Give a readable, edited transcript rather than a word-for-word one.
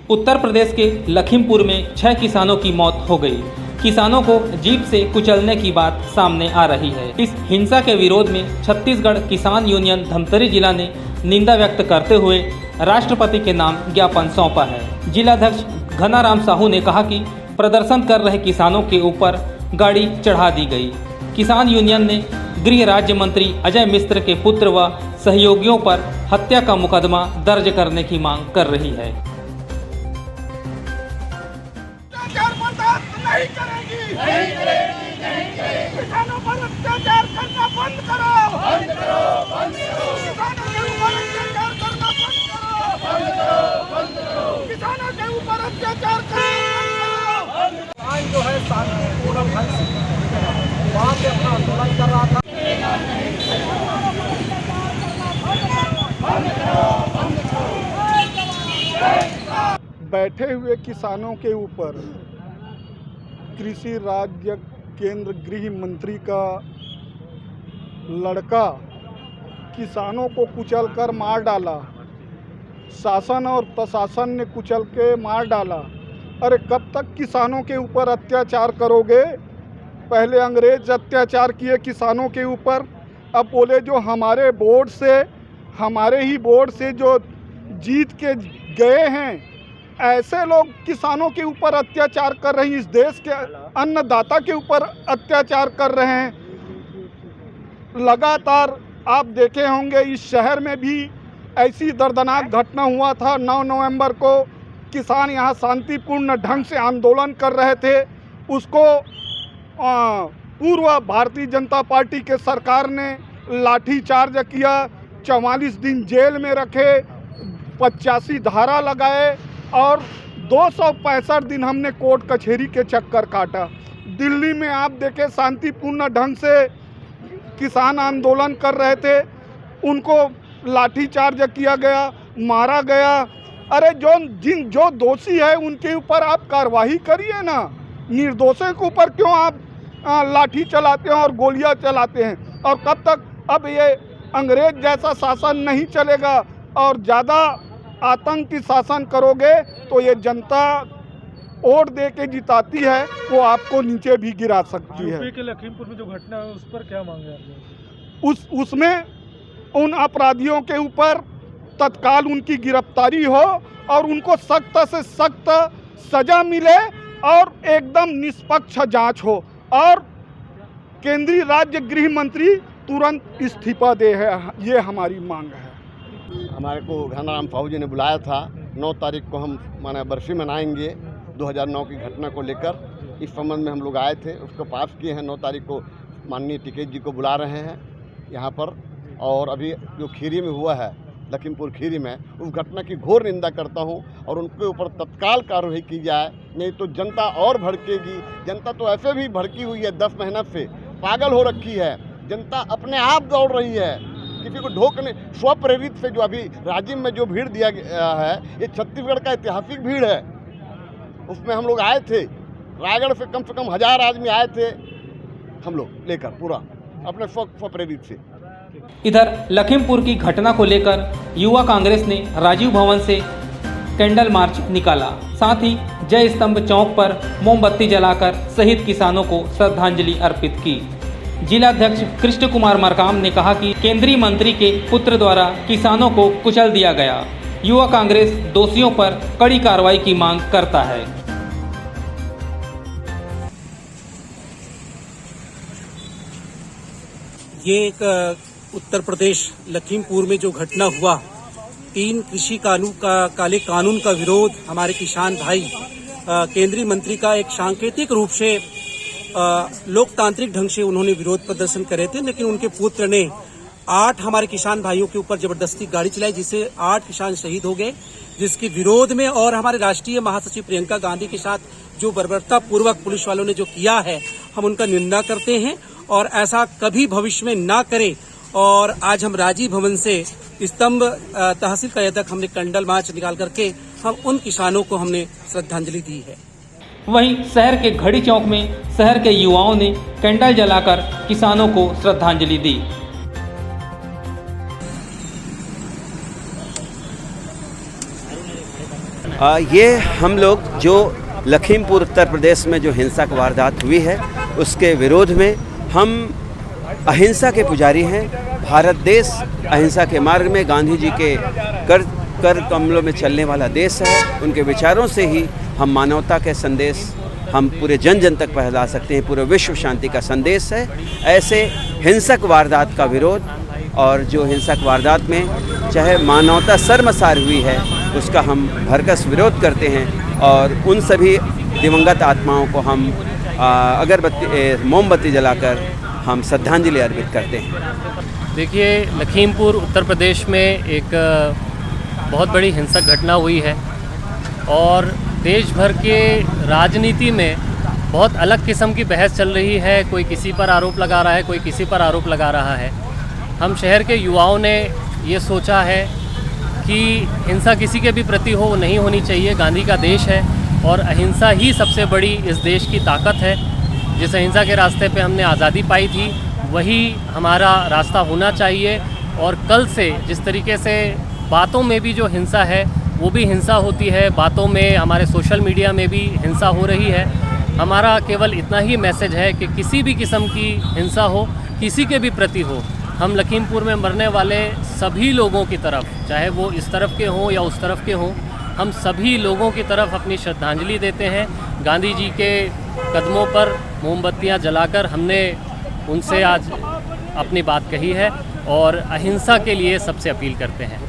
उत्तर प्रदेश के लखीमपुर में 6 किसानों की मौत हो गई। किसानों को जीप से कुचलने की बात सामने आ रही है। इस हिंसा के विरोध में छत्तीसगढ़ किसान यूनियन धमतरी जिला ने निंदा व्यक्त करते हुए राष्ट्रपति के नाम ज्ञापन सौंपा है। जिलाध्यक्ष घनाराम साहू ने कहा कि प्रदर्शन कर रहे किसानों के ऊपर गाड़ी चढ़ा दी गई। किसान यूनियन ने गृह राज्य मंत्री अजय मिश्र के पुत्र व सहयोगियों पर हत्या का मुकदमा दर्ज करने की मांग कर रही है। नहीं करेगी, नहीं करेगी, नहीं करेगी। किसानों पर अत्याचार करना बंद करो, बंद करो, बंद करो। किसानों के ऊपर अत्याचार करना बंद करो, बंद करो, बंद करो। किसानों के ऊपर अत्याचार करना बंद करो। आज जो है शांतिपूर्ण ढंग से वहाँ पे अपना आंदोलन कर रहा था। बैठे हुए किसानों के ऊपर कृषि राज्य केंद्र गृह मंत्री का लड़का किसानों को कुचलकर मार डाला। शासन और प्रशासन ने कुचल के मार डाला। अरे कब तक किसानों के ऊपर अत्याचार करोगे? पहले अंग्रेज अत्याचार किए किसानों के ऊपर, अब बोले जो हमारे ही बोर्ड से जो जीत के गए हैं, ऐसे लोग किसानों के ऊपर अत्याचार कर रहे हैं। इस देश के अन्नदाता के ऊपर अत्याचार कर रहे हैं। लगातार आप देखे होंगे इस शहर में भी ऐसी दर्दनाक घटना हुआ था। 9 नवंबर को किसान यहाँ शांतिपूर्ण ढंग से आंदोलन कर रहे थे। उसको पूर्व भारतीय जनता पार्टी के सरकार ने लाठीचार्ज किया, 44 दिन जेल में रखे, 85 धारा लगाए और 265 दिन हमने कोर्ट कचहरी के चक्कर काटा। दिल्ली में आप देखें शांतिपूर्ण ढंग से किसान आंदोलन कर रहे थे, उनको लाठीचार्ज किया गया, मारा गया। अरे जो दोषी है उनके ऊपर आप कार्रवाई करिए ना। निर्दोषों के ऊपर क्यों आप लाठी चलाते हैं और गोलियां चलाते हैं? और कब तक? अब ये अंग्रेज जैसा शासन नहीं चलेगा और ज़्यादा आतंकी शासन करोगे तो ये जनता वोट दे के जिताती है, वो आपको नीचे भी गिरा सकती है। यूपी के लखीमपुर में जो घटना है उस पर क्या मांगे आपने? उसमें उन अपराधियों के ऊपर तत्काल उनकी गिरफ्तारी हो और उनको सख्त से सख्त सजा मिले और एकदम निष्पक्ष जांच हो और केंद्रीय राज्य गृह मंत्री तुरंत इस्तीफा दे है। ये हमारी मांग है। हमारे को घनाराम साहू जी ने बुलाया था। 9 तारीख को हम बरसी मनाएंगे 2009 की घटना को लेकर। इस संबंध में हम लोग आए थे, उसको पास किए हैं। 9 तारीख को माननीय टिकैत जी को बुला रहे हैं यहाँ पर। और अभी जो खीरी में हुआ है, लखीमपुर खीरी में, उस घटना की घोर निंदा करता हूँ और उनके ऊपर तत्काल कार्रवाई की जाए, नहीं तो जनता और भड़केगी। जनता तो ऐसे भी भड़की हुई है, 10 मेहनत से पागल हो रखी है। जनता अपने आप दौड़ रही है, किसी को ढोकने। स्वप्रेरित से जो अभी राजिम में जो भीड़ दिया गया है, ये छत्तीसगढ़ का ऐतिहासिक भीड़ है। उसमें हम लोग आए थे, रायगढ़ से कम 1000 आदमी आए थे हम लोग लेकर, पूरा अपने स्वप्रेरित से। इधर लखीमपुर की घटना को लेकर युवा कांग्रेस ने राजीव भवन से कैंडल मार्च निकाला। साथ ही जय स्तंभ चौक पर मोमबत्ती जलाकर शहीद किसानों को श्रद्धांजलि अर्पित की। जिलाध्यक्ष कृष्ण कुमार मरकाम ने कहा कि केंद्रीय मंत्री के पुत्र द्वारा किसानों को कुचल दिया गया। युवा कांग्रेस दोषियों पर कड़ी कार्रवाई की मांग करता है। ये एक उत्तर प्रदेश लखीमपुर में जो घटना हुआ, 3 कृषि काले कानून का विरोध हमारे किसान भाई केंद्रीय मंत्री का एक सांकेतिक रूप से लोकतांत्रिक ढंग से उन्होंने विरोध प्रदर्शन करे थे, लेकिन उनके पुत्र ने 8 हमारे किसान भाइयों के ऊपर जबरदस्ती गाड़ी चलाई, जिससे 8 किसान शहीद हो गए। जिसके विरोध में और हमारे राष्ट्रीय महासचिव प्रियंका गांधी के साथ जो बर्बरता पूर्वक पुलिस वालों ने जो किया है, हम उनका निंदा करते हैं और ऐसा कभी भविष्य में ना करे। और आज हम राजीव भवन से स्तंभ तहसील कार्यालय तक हमने कैंडल मार्च निकाल करके हम उन किसानों को हमने श्रद्धांजलि दी है। वहीं शहर के घड़ी चौक में शहर के युवाओं ने कैंडल जलाकर किसानों को श्रद्धांजलि दी। ये हम लोग जो लखीमपुर उत्तर प्रदेश में जो हिंसक वारदात हुई है उसके विरोध में हम अहिंसा के पुजारी हैं। भारत देश अहिंसा के मार्ग में गांधी जी के कर कमलों में चलने वाला देश है। उनके विचारों से ही हम मानवता के संदेश हम पूरे जन जन तक फैला सकते हैं। पूरे विश्व शांति का संदेश है। ऐसे हिंसक वारदात का विरोध, और जो हिंसक वारदात में चाहे मानवता शर्मसार हुई है उसका हम भरकस विरोध करते हैं। और उन सभी दिवंगत आत्माओं को हम मोमबत्ती जलाकर हम श्रद्धांजलि अर्पित करते हैं। देखिए, लखीमपुर उत्तर प्रदेश में एक बहुत बड़ी हिंसक घटना हुई है और देश भर के राजनीति में बहुत अलग किस्म की बहस चल रही है। कोई किसी पर आरोप लगा रहा है, कोई किसी पर आरोप लगा रहा है। हम शहर के युवाओं ने ये सोचा है कि हिंसा किसी के भी प्रति हो, नहीं होनी चाहिए। गांधी का देश है और अहिंसा ही सबसे बड़ी इस देश की ताकत है। जिस अहिंसा के रास्ते पे हमने आज़ादी पाई थी वही हमारा रास्ता होना चाहिए। और कल से जिस तरीके से बातों में भी जो हिंसा है वो भी हिंसा होती है, बातों में, हमारे सोशल मीडिया में भी हिंसा हो रही है। हमारा केवल इतना ही मैसेज है कि किसी भी किस्म की हिंसा हो, किसी के भी प्रति हो, हम लखीमपुर में मरने वाले सभी लोगों की तरफ, चाहे वो इस तरफ के हों या उस तरफ के हों, हम सभी लोगों की तरफ अपनी श्रद्धांजलि देते हैं। गांधी जी के कदमों पर मोमबत्तियां जलाकर हमने उनसे आज अपनी बात कही है और अहिंसा के लिए सबसे अपील करते हैं।